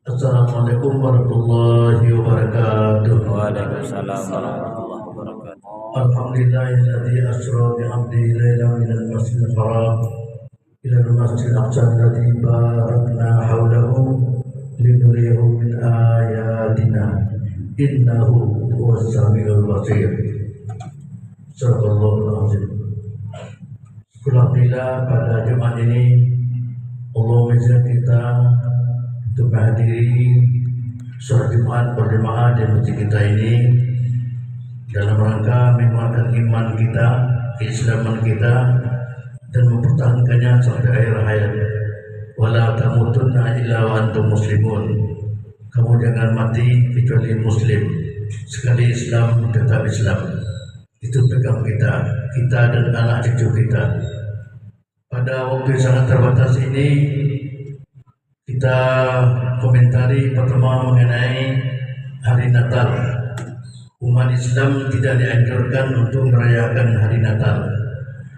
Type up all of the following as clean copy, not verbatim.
Assalamualaikum warahmatullahi wabarakatuh. Waalaikumsalam warahmatullahi wabarakatuh. Alhamdulillahilladzi asra bi 'abdihi lailan minal masjidil haram ila al-masjidil aqsa alladzi barakna hawlahu linuriyahu min ayatina innahu huwas samiul basir. Subhanallahul azim. Alhamdulillah pada Jumat ini Allah mengizinkan kita untuk menghadiri sholat Jumat berjemaah di masjid kita ini dalam rangka menguatkan iman kita, keislaman kita, dan mempertahankannya sampai akhir hayat. Wala tamutunna illa wa antum muslimun. Kamu jangan mati kecuali muslim. Sekali Islam tetap Islam. Itu pegang kita dan anak cucu kita. Pada waktu yang sangat terbatas ini kita komentari pertama mengenai hari Natal. Umat Islam tidak dianjurkan untuk merayakan hari Natal.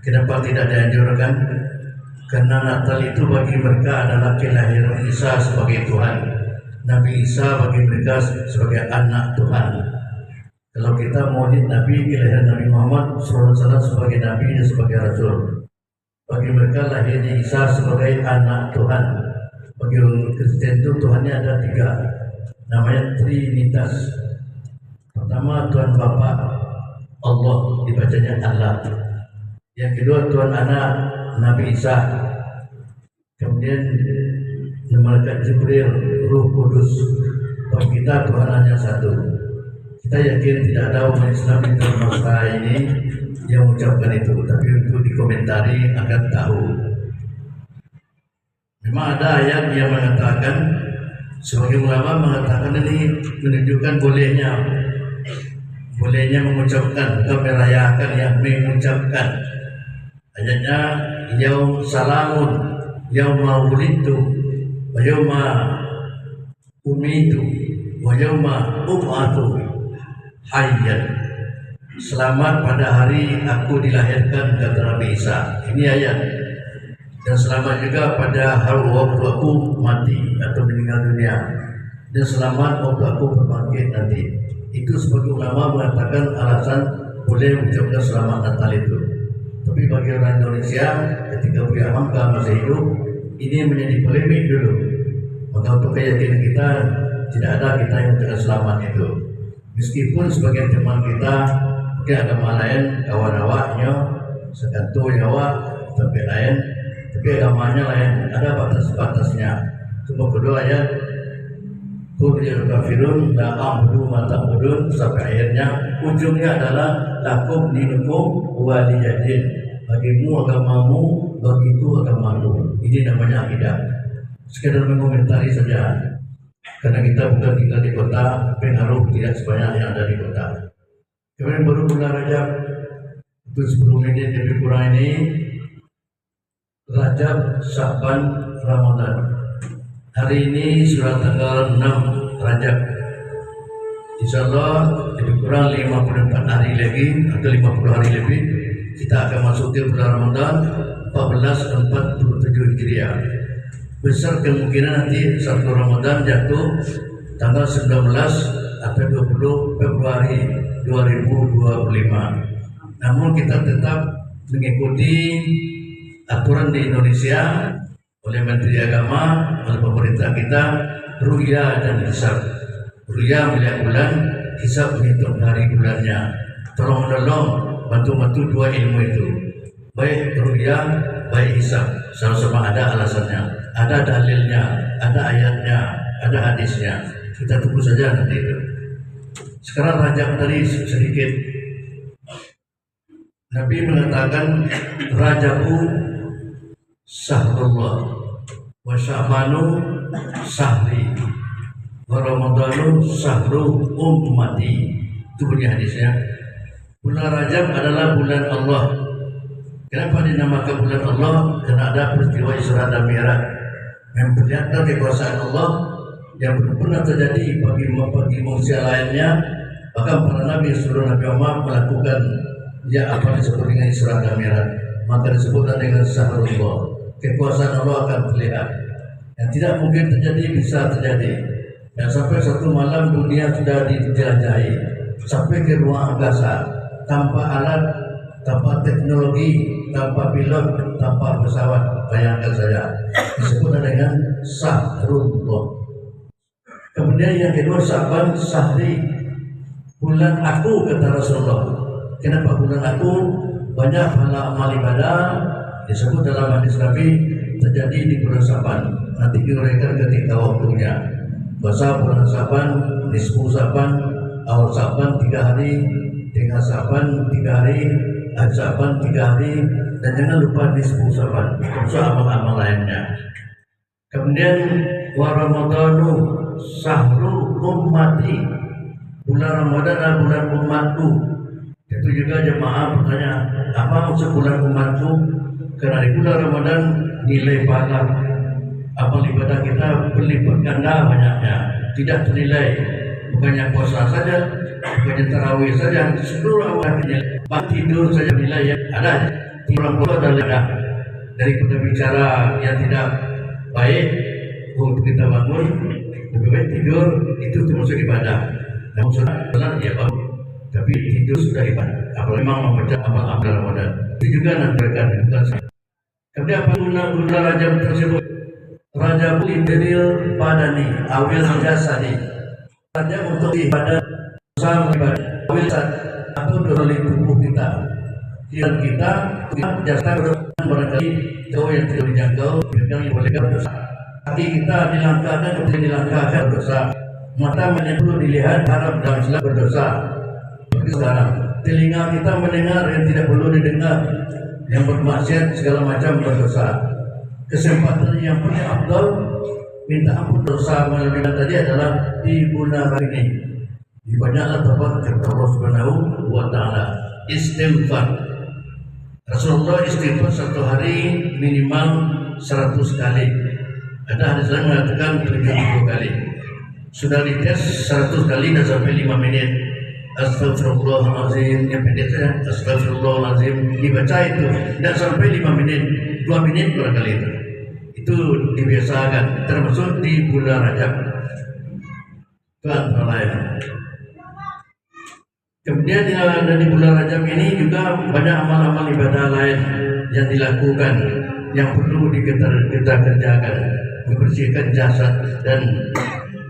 Kenapa tidak dianjurkan? Karena Natal itu bagi mereka adalah kelahiran Isa sebagai Tuhan. Nabi Isa bagi mereka sebagai anak Tuhan. Kalau kita maulid Nabi, kelahiran Nabi Muhammad SAW sebagai Nabi dan sebagai Rasul. Bagi mereka lahirnya Isa sebagai anak Tuhan. Bagi orang Kristen itu Tuhannya ada 3, namanya Trinitas. Pertama Tuhan Bapa, Allah, dibacanya Allah. Yang kedua Tuhan Anak, Nabi Isa. Kemudian malaikat Jibril, Ruh Kudus. Bagi kita Tuhan hanya satu. Kita yakin tidak ada umat Islam di masa ini yang mengucapkan itu, tapi untuk dikomentari agar tahu. Memang ada ayat yang mengatakan, sebagai ulama mengatakan ini menunjukkan bolehnya mengucapkan, bukan merayakan, yang mengucapkan. Ayatnya yaum salamun, yauma wulidtu, wa yauma umitu, wa yauma ub'atu hayyan. Selamat pada hari aku dilahirkan, kata Nabi Isa. Ini ayat. Dan selamat juga pada hari waktu aku mati atau meninggal dunia. Dan selamat waktu aku berbangkit nanti. Itu sebagai ulama mengatakan alasan boleh mengucapkan selamat Natal itu. Tapi bagi orang Indonesia ketika Buya Hamka masih hidup, ini menjadi polemik dulu. Maka untuk keyakinan kita tidak ada kita yang mengucapkan selamat itu. Meskipun sebagian teman kita mungkin agama lain, kawan awaknya, sekantu Jawa, tapi lain, tapi agamanya lain, ada batas-batasnya. Cuma kedua ayat Qul ya kafirun la a'budu ma ta'budun, sampai akhirnya ujungnya adalah lakum dinukum waliyadin, bagimu agamamu, bagiku agamaku. Ini namanya akidah. Sekedar mengomentari saja, karena kita bukan tinggal di kota, pengaruh tidak sebanyak yang ada di kota. Kemudian baru bulan Rajab, itu 10 menit lebih kurang ini, Rajab, Sya'ban, Ramadan. Hari ini sudah tanggal 6 Rajab. Insyaallah lebih kurang 54 hari lagi atau 50 hari lebih kita akan masuk ke bulan Ramadan 1447 Hijriah. Besar kemungkinan nanti 1 Ramadan jatuh tanggal 19 atau 20 Februari 2025. Namun kita tetap mengikuti aturan di Indonesia oleh Menteri Agama, oleh pemerintah kita, ru'ya dan hisab. Ru'ya melihat bulan, hisab menghitung hari bulannya. Tolong menolong, bantu-bantu dua ilmu itu, baik ru'ya, baik hisab. Sama-sama ada alasannya, ada dalilnya, ada ayatnya, ada hadisnya. Kita tunggu saja nanti itu. Sekarang Rajab tadi sedikit. Nabi mengatakan Rajabu Syahrullah wa Sya'banu Syahri wa Ramadanu Syahru Ummati. Itu bunyi hadisnya. Bulan Rajab adalah bulan Allah. Kenapa dinamakan bulan Allah? Karena ada peristiwa Isra dan Mi'raj memperlihatkan kekuasaan Allah yang belum pernah terjadi bagi manusia lainnya. Bahkan para nabi seluruh Nabi Muhammad melakukan apa disebut dengan Isra dan Mi'raj, maka disebutkan dengan Syahrullah. Kekuasaan Allah akan terlihat. Yang tidak mungkin terjadi bisa terjadi. Dan sampai satu malam dunia sudah dijelajahi, sampai ke ruang angkasa tanpa alat, tanpa teknologi, tanpa pilot, tanpa pesawat. Bayangkan saja, disebut dengan Sahrullah. Kemudian yang kedua Sa'ban, Sahri, bulan aku, kata Rasulullah. Kenapa bulan aku? Banyak pahala amal ibadah disebut dalam hadis Nabi terjadi di bulan Sa'ban. Nanti diuraikan ketika waktunya. Puasa bulan Sa'ban, nisfu Sa'ban, awal Sa'ban 3 hari, tengah Sa'ban 3 hari, akhir Sa'ban 3 hari, dan jangan lupa nisfu Sa'ban, termasuk amal-amal lainnya. Kemudian wa Ramadhanu sahru ummati, bulan Ramadan adalah bulan umatku. Itu juga jemaah bertanya, apa maksud bulan umatku? Karena di bulan Ramadan nilai pahala amal ibadah kita berlipat ganda banyaknya, tidak ternilai. Bukannya puasa saja, bukannya tarawih saja, seluruh amal nilai. Tidur saja nilai yang ada. Tidur adalah daripada bicara yang tidak baik untuk kita bangun, lebih baik tidur, itu termasuk ibadah. Namun sholat ya bagus, tapi tidur sudah ibadah. Apalagi memang membaca amal-amal Ramadan itu juga nanti akan bukan. Kemudian apa guna Rajab tersebut? Rajab lidril badani awil jasadi, Rajab untuk ibadah, usaha ibadah awil atau dari tubuh kita. Dan kita jasa barangkali jauh yang tidak dijangkau, yang boleh berdosa. Hati kita dilangkahkan, kemudian dilangkahkan berdosa. Mata yang perlu dilihat haram dalam Islam berdosa. Sekarang telinga kita mendengar yang tidak perlu didengar, yang bermaksiat segala macam berdosa. Kesempatan yang paling afdal minta ampun dosa melalui tadi adalah di bulan ini. Dibanyaklah tabat kepada Allah Subhanahu wa taala. Istighfar. Rasulullah istighfar satu hari minimal 100 kali. Ada hadis lain mengatakan 70 kali. Sudah dites 100 kali dan sampai 5 menit. Astagfirullahaladzim, yang pendek saja. Astagfirullahaladzim, dibaca itu tidak sampai 5 menit, 2 menit barangkali itu. Itu dibiasakan, termasuk di bulan Rajab. Itu antara lain. Kemudian di bulan Rajab ini juga banyak amal-amal ibadah lain yang dilakukan, yang perlu kita kerjakan, membersihkan jasad dan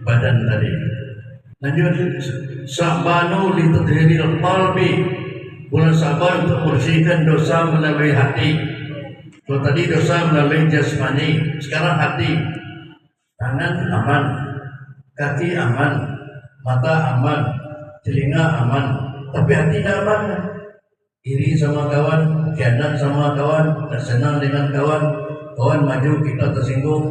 badan tadi. Lanjut, Sa'banu litadhiril qalbi, bulan Sa'ban untuk membersihkan dosa melalui hati. Kalau tadi dosa melalui jasmani, sekarang hati. Tangan aman, kaki aman, mata aman, telinga aman, tapi hati tidak aman. Iri sama kawan, khianat sama kawan, tak senang dengan kawan, kawan maju kita tersinggung,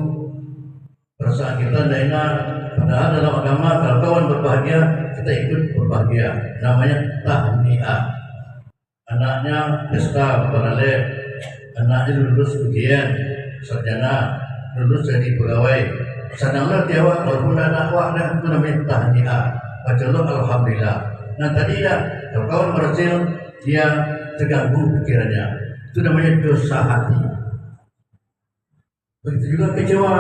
perasaan kita tidak enak. Padahal dalam agama kalau kawan berbahagia, kita ikut berbahagia. Namanya tahniah. Anaknya pesta beralet, anaknya lulus ujian, sarjana, lulus jadi pegawai. Senanglah dia awak, walaupun anak awak dah, itu namanya tahniah. Baca alhamdulillah. Nah tadi dah, kalau kawan berhasil, dia terganggu pikirannya. Itu namanya dosa hati. Begitu juga kecewa.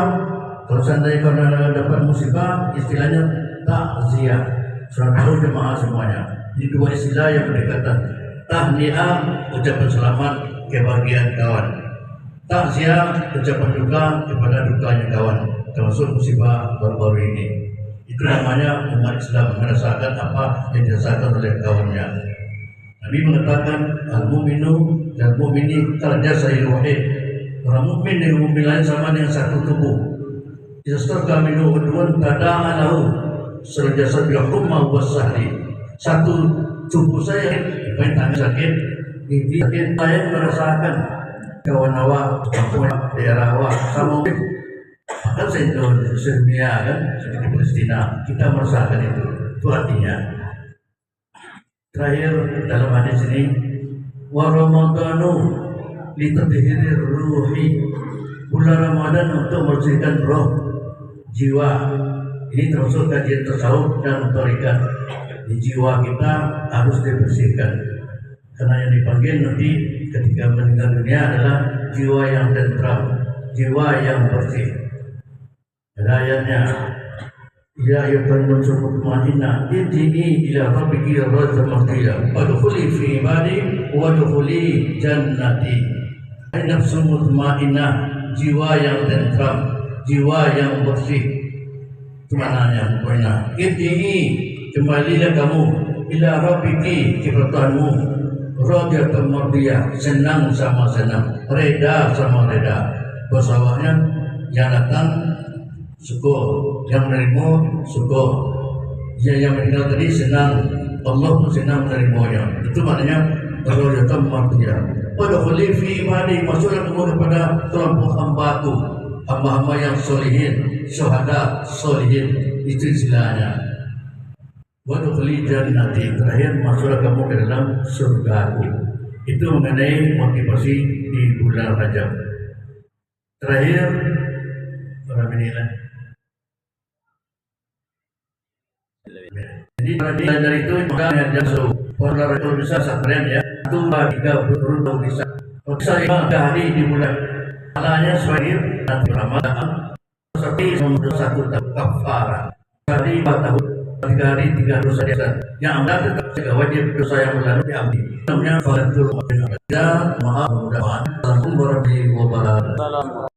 Kalau seandainya kau dapat musibah, istilahnya takziah. Saudara jemaah semuanya. Ini dua istilah yang berdekatan. Tahniah, ucapan selamat kebahagiaan kawan. Takziah, ucapan duka kepada dukanya kawan. Termasuk musibah baru-baru ini. Itu namanya umat Islam merasakan apa yang dirasakan oleh kawannya. Nabi mengatakan al-mu'minu dan mu'mini karjasai wahid. Orang mukmin dengan mukmin lain sama dengan satu tubuh. Istarka minhu udwan tada'a lahu serjasa bil humma wasahri. Satu tubuh saya yang tangan sakit, gigi sakit, saya merasakan kawan awak, daerah awak sama bahkan saya di Serbia kan, seperti Palestina, kita merasakan itu artinya. Terakhir dalam hadis ini, wa Ramadhanu litadhhirir ruhi, bulan Ramadan untuk membersihkan roh, jiwa. Ini termasuk kajian tasawuf dan tarekat. Di jiwa kita harus dibersihkan, karena yang dipanggil nanti ketika meninggal dunia adalah jiwa yang tentram, jiwa yang bersih. Ada ayatnya, Ya ayyuhan nafsul mutmainnah irji'i ila rabbiki radiyatan mardiyah wadkhuli fi ibadi wadkhuli jannati. Hai nafsul mutmainnah, jiwa yang tentram, jiwa yang bersih. Itu maknanya poinnya. Irji'i, kembalilah kamu ila rabbiki, kepada Tuhanmu, radiyatan mardiyah, senang sama senang, reda sama reda. Bahasa Arabnya yang datang syukur, yang menerima syukur. Dia yang meninggal tadi senang, Allah pun senang menerimanya. Itu maknanya radiyatan mardiyah. Wadkhuli fi ibadi, masuklah kamu kepada kelompok hamba-Ku, hamba-hamba yang solihin, syuhada solihin. Itu istilahnya. Wadkhuli jannati, terakhir masuklah kamu ke dalam surga-Ku. Itu mengenai motivasi di bulan Rajab. Terakhir orang inilah. Jadi dari itu maka yang jauh pola itu bisa sakren ya. Itu tiga beruntung bisa. Bisa 5 hari di bulan. Alanya sebagai nanti Ramadan seperti nomor 1 kafara. Hari 4 tahun 3 hari 3 dosa biasa. Yang anda tetap jaga wajib dosa yang lalu diambil. Namanya falatul maaf mudah-mudahan. Assalamualaikum warahmatullahi wabarakatuh.